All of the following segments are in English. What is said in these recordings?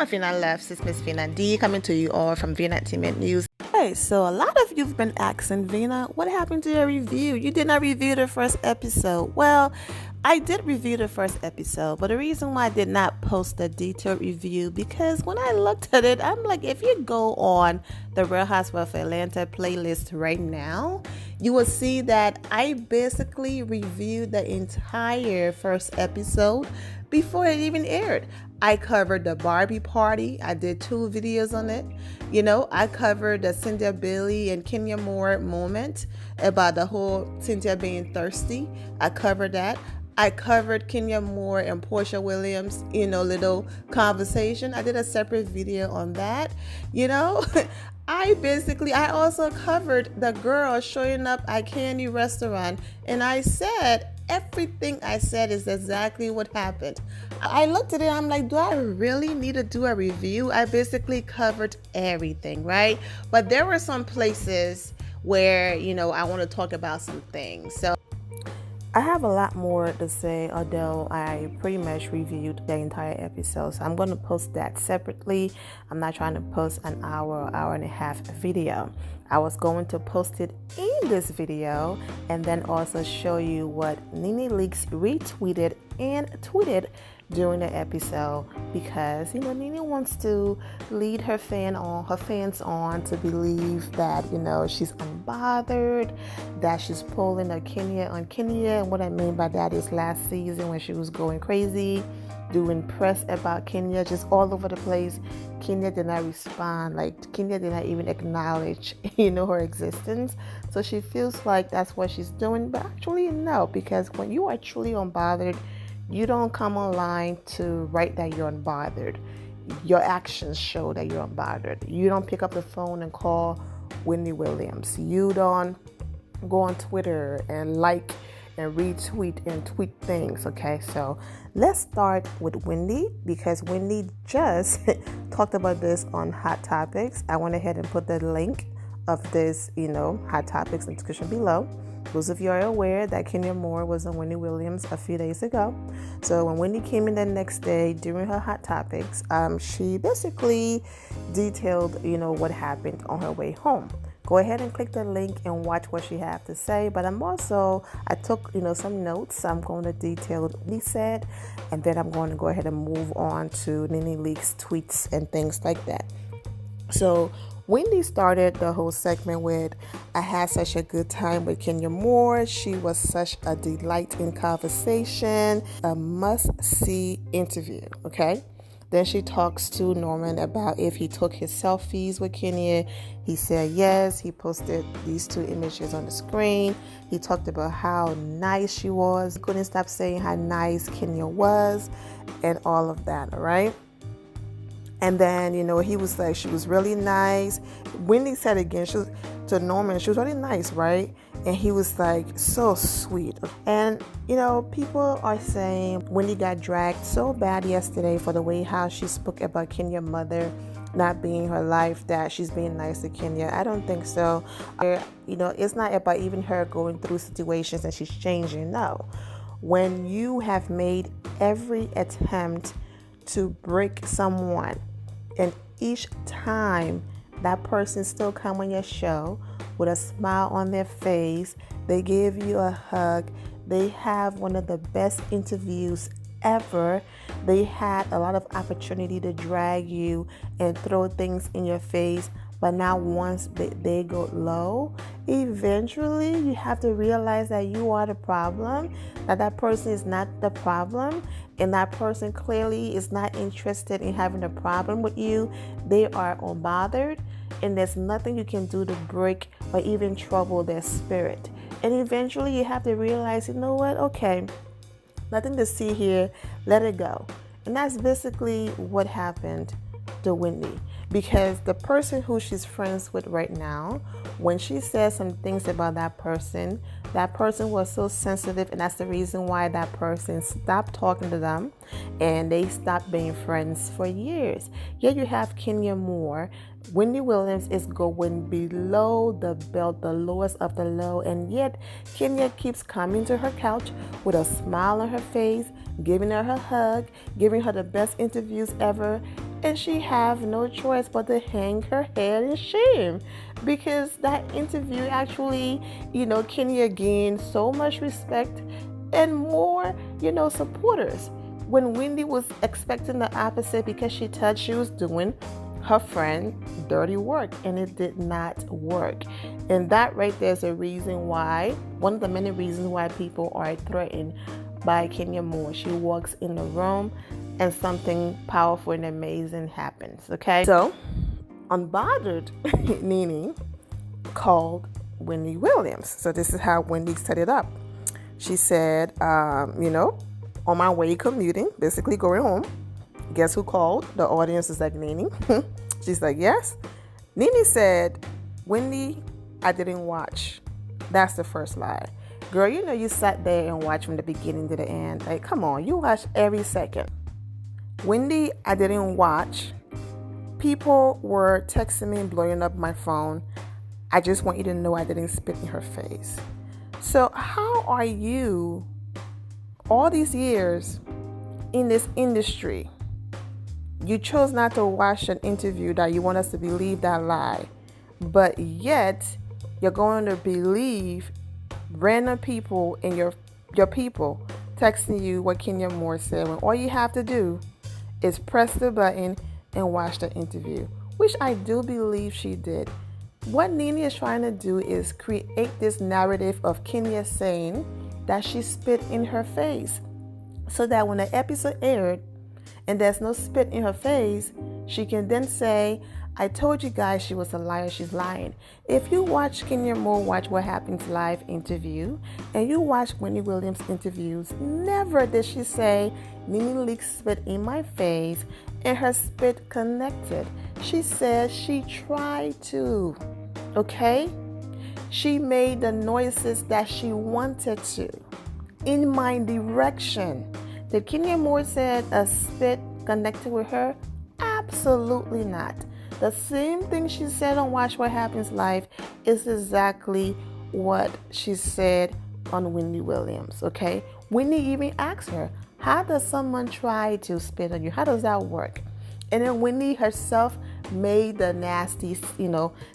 my Fina Left, it's Miss Fina D coming to you all from Vina Entertainment News. Hey, so a lot of you've been asking Vina, what happened to your review? You did not review the first episode. Well, I did review the first episode, but the reason why I did not post a detailed review, because when I looked at it, I'm like, if you go on the Real Housewives of Atlanta playlist right now, you will see that I basically reviewed the entire first episode before it even aired. I covered the Barbie party. I did 2 videos on it. I covered the Cynthia Bailey and Kenya Moore moment about the whole Cynthia being thirsty. I covered that. I covered Kenya Moore and Portia Williams, little conversation. I did a separate video on that. I also covered the girl showing up at Candy restaurant, and I said everything I said is exactly what happened. I looked at it, I'm like, do I really need to do a review? I basically covered everything, right? But there were some places where, I want to talk about some things. So I have a lot more to say, although I pretty much reviewed the entire episode. So I'm going to post that separately. I'm not trying to post an hour and a half video. I was going to post it in this video and then also show you what Nene Leakes retweeted and tweeted during the episode, because Nene wants to lead her fans on to believe that she's unbothered, that she's pulling a Kenya on Kenya. And what I mean by that is last season when she was going crazy, doing press about Kenya just all over the place, Kenya did not respond. Like, Kenya did not even acknowledge her existence. So she feels like that's what she's doing, but actually no, because when you are truly unbothered, you don't come online to write that you're unbothered. Your actions show that you're unbothered. You don't pick up the phone and call Wendy Williams. You don't go on Twitter and like and retweet and tweet things. Okay, so let's start with Wendy, because Wendy just talked about this on Hot Topics. I went ahead and put the link of this, Hot Topics in the description below. Those of you are aware that Kenya Moore was on Wendy Williams a few days ago. So when Wendy came in the next day during her Hot Topics, she basically detailed, what happened on her way home. Go ahead and click the link and watch what she had to say. But I took, some notes. I'm going to detail what he said, and then I'm going to go ahead and move on to Nene Leakes tweets and things like that. So Wendy started the whole segment with, I had such a good time with Kenya Moore. She was such a delight in conversation, a must-see interview, okay? Then she talks to Norman about if he took his selfies with Kenya. He said yes. He posted these 2 images on the screen. He talked about how nice she was. He couldn't stop saying how nice Kenya was and all of that, all right? And then, he was like, she was really nice. Wendy said again, to Norman, she was really nice, right? And he was like, so sweet. And, people are saying Wendy got dragged so bad yesterday for the way how she spoke about Kenya's mother not being her life, that she's being nice to Kenya. I don't think so. It's not about even her going through situations and she's changing. No. When you have made every attempt to break someone, and each time that person still come on your show with a smile on their face, they give you a hug, they have one of the best interviews ever, they had a lot of opportunity to drag you and throw things in your face, but now once they go low, eventually you have to realize that you are the problem, that person is not the problem, and that person clearly is not interested in having a problem with you. They are unbothered, and there's nothing you can do to break or even trouble their spirit. And eventually you have to realize, you know what, okay, nothing to see here, let it go. And that's basically what happened to Wendy, because the person who she's friends with right now, when she says some things about that person was so sensitive, and that's the reason why that person stopped talking to them and they stopped being friends for years. Yet you have Kenya Moore. Wendy Williams is going below the belt, the lowest of the low, and yet Kenya keeps coming to her couch with a smile on her face, giving her a hug, giving her the best interviews ever, and she have no choice but to hang her head in shame, because that interview actually, Kenya gained so much respect and more, supporters, when Wendy was expecting the opposite, because she thought she was doing her friend dirty work, and it did not work. And that right there is a reason why, one of the many reasons why people are threatened by Kenya Moore. She walks in the room and something powerful and amazing happens. Okay, so unbothered, Nene called Wendy Williams. So this is how Wendy set it up. She said, on my way commuting, basically going home, guess who called? The audience is like, Nene. She's like, yes. Nene said, Wendy, I didn't watch. That's the first lie. Girl, you sat there and watched from the beginning to the end. Like, come on, you watched every second. Wendy, I didn't watch. People were texting me and blowing up my phone. I just want you to know I didn't spit in her face. So how are you, all these years in this industry, you chose not to watch an interview that you want us to believe that lie, but yet you're going to believe random people and your people texting you what Kenya Moore said, when all you have to do is press the button and watch the interview, which I do believe she did. What Nene is trying to do is create this narrative of Kenya saying that she spit in her face, so that when the episode aired and there's no spit in her face, she can then say, I told you guys she was a liar, she's lying. If you watch Kenya Moore Watch What Happens Live interview, and you watch Wendy Williams interviews, never did she say, Nene Leakes spit in my face and her spit connected. She said she tried to, okay? She made the noises that she wanted to in my direction. Did Kenya Moore said a spit connected with her? Absolutely not. The same thing she said on Watch What Happens Live is exactly what she said on Wendy Williams, okay? Wendy even asked her, how does someone try to spit on you? How does that work? And then Wendy herself made the nasty,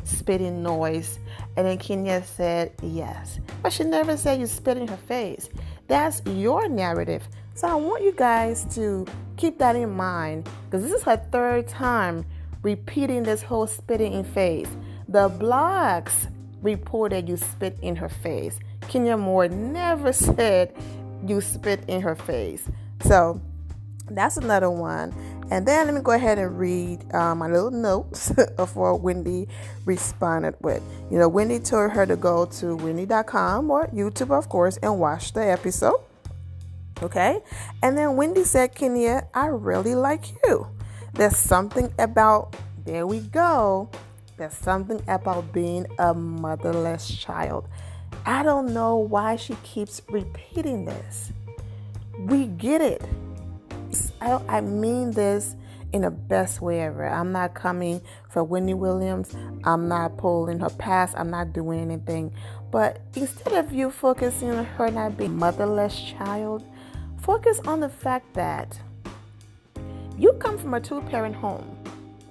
spitting noise. And then Kenya said, yes. But she never said you spit in her face. That's your narrative. So I want you guys to keep that in mind, because this is her third time repeating this whole spitting in face. The blogs reported you spit in her face. Kenya Moore never said you spit in her face. So that's another one. And then let me go ahead and read my little notes of what Wendy responded with. Wendy told her to go to wendy.com or YouTube, of course, and watch the episode. Okay? And then Wendy said, Kenya, I really like you. There's something about, there we go, there's something about being a motherless child. I don't know why she keeps repeating this. We get it. I mean this in the best way ever. I'm not coming for Wendy Williams. I'm not pulling her past. I'm not doing anything. But instead of you focusing on her not being a motherless child, focus on the fact that you come from a two-parent home.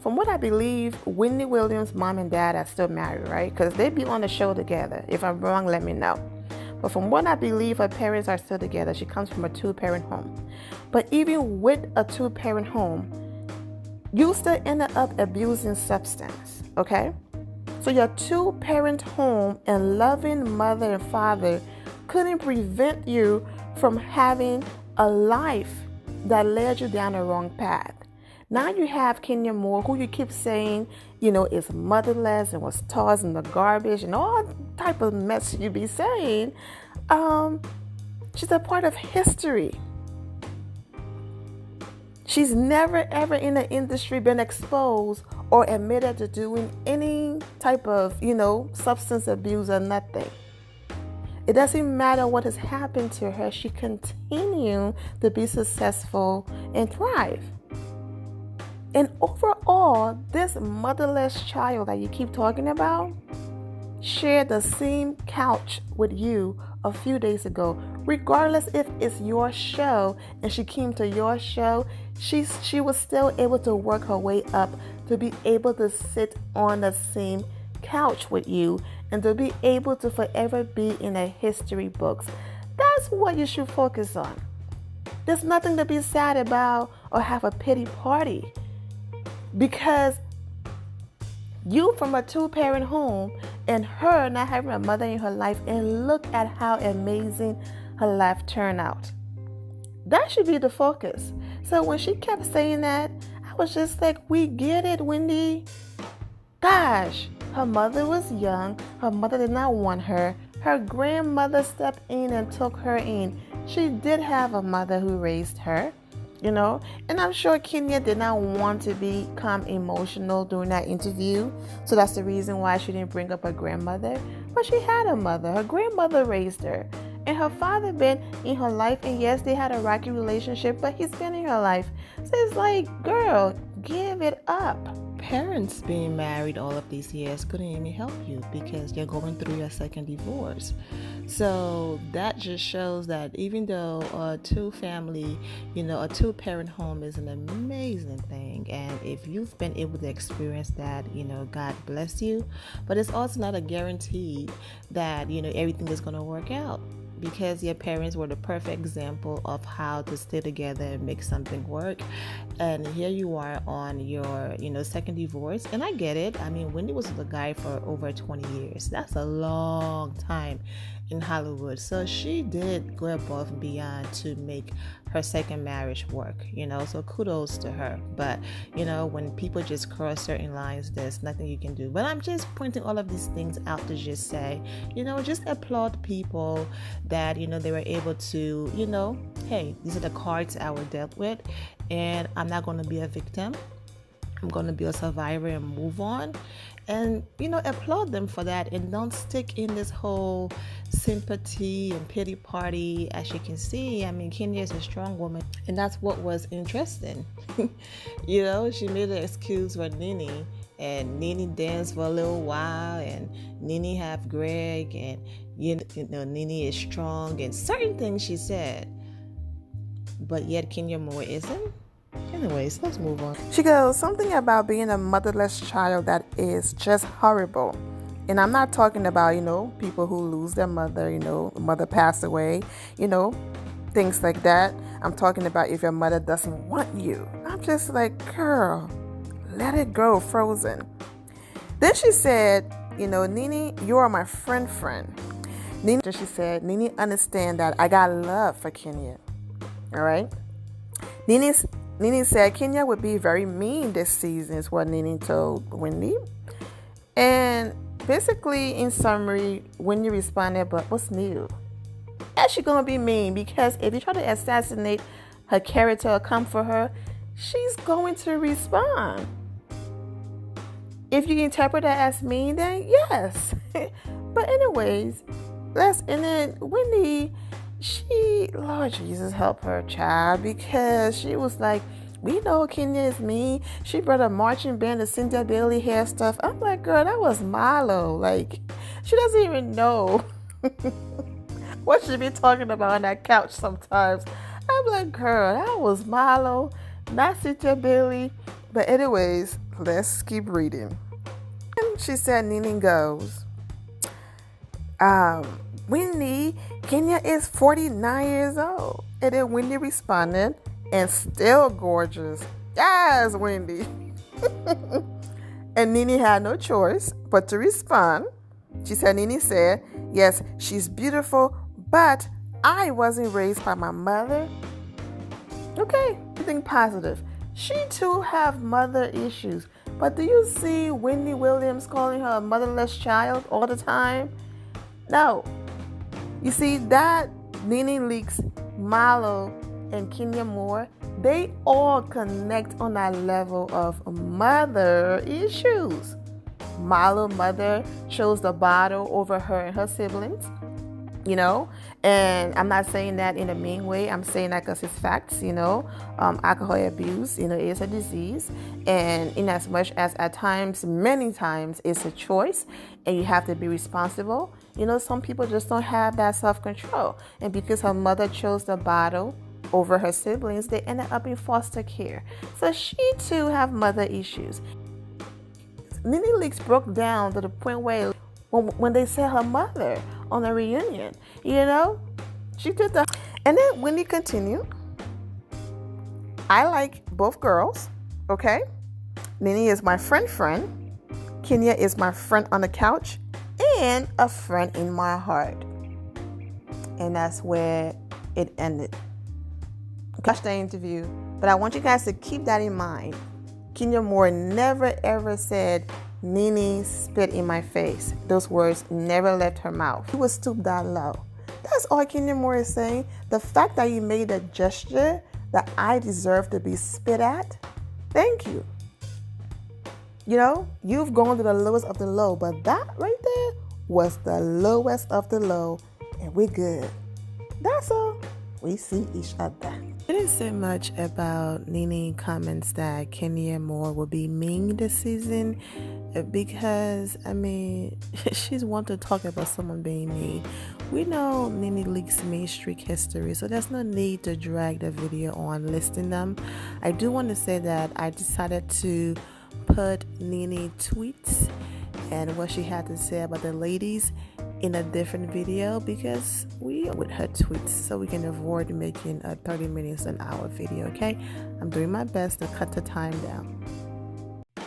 From what I believe, Wendy Williams' mom and dad are still married, right? Because they be on the show together. If I'm wrong, let me know. But from what I believe, her parents are still together. She comes from a two-parent home. But even with a two-parent home, you still end up abusing substance, okay? So your two-parent home and loving mother and father couldn't prevent you from having a life that led you down the wrong path. Now you have Kenya Moore, who you keep saying, is motherless and was tossed in the garbage and all type of mess you be saying. She's a part of history. She's never ever in the industry been exposed or admitted to doing any type of, substance abuse or nothing. It doesn't matter what has happened to her. She continued to be successful and thrive. And overall, this motherless child that you keep talking about shared the same couch with you a few days ago, regardless if it's your show and she came to your show, she was still able to work her way up to be able to sit on the same couch with you and to be able to forever be in the history books. That's what you should focus on. There's nothing to be sad about or have a pity party, because you from a two-parent home and her not having a mother in her life, and look at how amazing her life turned out. That should be the focus. So when she kept saying that, I was just like, we get it, Wendy. Gosh, her mother was young. Her mother did not want her. Her grandmother stepped in and took her in. She did have a mother who raised her, and I'm sure Kenya did not want to become emotional during that interview. So that's the reason why she didn't bring up her grandmother. But she had a mother. Her grandmother raised her. And her father been in her life. And yes, they had a rocky relationship, but he's been in her life. So it's like, girl, give it up. Parents being married all of these years couldn't even help you because you're going through your second divorce. So that just shows that even though a two-family, a two-parent home is an amazing thing, and if you've been able to experience that, God bless you. But it's also not a guarantee that, everything is going to work out, because your parents were the perfect example of how to stay together and make something work. And here you are on your, second divorce. And I get it. I mean, Wendy was with a guy for over 20 years. That's a long time in Hollywood. So she did go above and beyond to make her second marriage work, so kudos to her. But, when people just cross certain lines, there's nothing you can do. But I'm just pointing all of these things out to just say, just applaud people that, they were able to, hey, these are the cards I was dealt with, and I'm not going to be a victim. I'm going to be a survivor and move on. And, applaud them for that, and don't stick in this whole sympathy and pity party. As you can see, I mean, Kenya is a strong woman, and that's what was interesting. She made an excuse for Nene, and Nene danced for a little while, and Nene have Greg, and, Nene is strong, and certain things she said, but yet Kenya Moore isn't. Anyways, let's move on. She goes, something about being a motherless child that is just horrible. And I'm not talking about, people who lose their mother, mother passed away, things like that. I'm talking about if your mother doesn't want you. I'm just like, girl, let it go, frozen. Then she said, Nene, you are my friend. Nene, she said, Nene, understand that I got love for Kenya. All right? Nene said Kenya would be very mean this season, is what Nene told Wendy. And basically, in summary, Wendy responded, but what's new? Is she going to be mean? Because if you try to assassinate her character or come for her, she's going to respond. If you interpret that as mean, then yes. But anyways, and then Wendy, Lord Jesus, help her, child, because she was like, we know Kenya is mean. She brought a marching band of Cynthia Bailey hair stuff. I'm like, girl, that was Milo. Like, she doesn't even know what she be talking about on that couch sometimes. I'm like, girl, that was Milo, not Cynthia Bailey. But anyways, let's keep reading. And she said, Nene goes, Wendy, Kenya is 49 years old. And then Wendy responded, and still gorgeous. Yes, Wendy. And Nene had no choice but to respond. She said, Nene said, yes, she's beautiful, but I wasn't raised by my mother. Okay, think positive. She too have mother issues. But do you see Wendy Williams calling her a motherless child all the time? No. You see, that Nene Leakes, Milo, and Kenya Moore, they all connect on that level of mother issues. Milo, mother, chose the bottle over her and her siblings, and I'm not saying that in a mean way. I'm saying that because it's facts, alcohol abuse, is a disease, and in as much as at times, many times, it's a choice, and you have to be responsible. You know, some people just don't have that self-control. And because her mother chose the bottle over her siblings, they ended up in foster care. So she too have mother issues. Nene Leakes broke down to the point where when they said her mother on a reunion, you know, she did that. And then Wendy continued, I like both girls, okay? Nene is my friend. Kenya is my friend on the couch and a friend in my heart. And that's where it ended. Watch the interview, but I want you guys to keep that in mind. Kenya Moore never ever said, Nene spit in my face. Those words never left her mouth. She was stooped that low. That's all Kenya Moore is saying. The fact that you made a gesture that I deserve to be spit at, thank you. You know, you've gone to the lowest of the low, but that right there was the lowest of the low, and we're good. That's all. We see each other. It didn't say much about Nene comments that Kenya Moore will be mean this season because, I mean, she's one to talk about someone being mean. We know Nene Leakes' mean streak history, so there's no need to drag the video on listing them. I do want to say that I decided to put Nene tweets and what she had to say about the ladies in a different video because we with her tweets so we can avoid making a 30 minutes an hour video. Okay, I'm doing my best to cut the time down.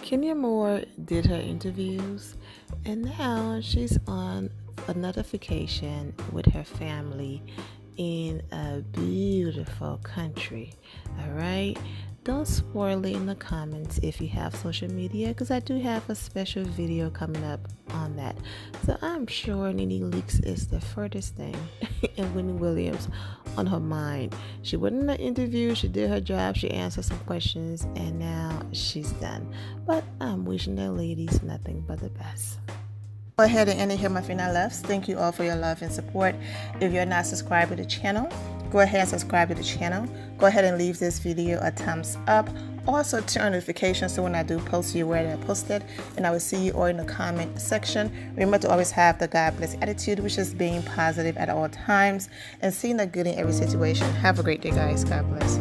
Kenya Moore did her interviews and now she's on another vacation with her family in a beautiful country. All right, don't spoil it in the comments if you have social media because I do have a special video coming up on that. So I'm sure Nene Leakes is the furthest thing and Wendy Williams on her mind. She went in the interview, she did her job, she answered some questions, and now she's done. But I'm wishing the ladies nothing but the best. Go ahead and end it here, my final loves. Thank you all for your love and support. If you're not subscribed to the channel, go ahead and subscribe to the channel. Go ahead and leave this video a thumbs up. Also turn on notifications so when I do post, you're aware that I posted. And I will see you all in the comment section. Remember to always have the God bless attitude, which is being positive at all times and seeing the good in every situation. Have a great day, guys. God bless.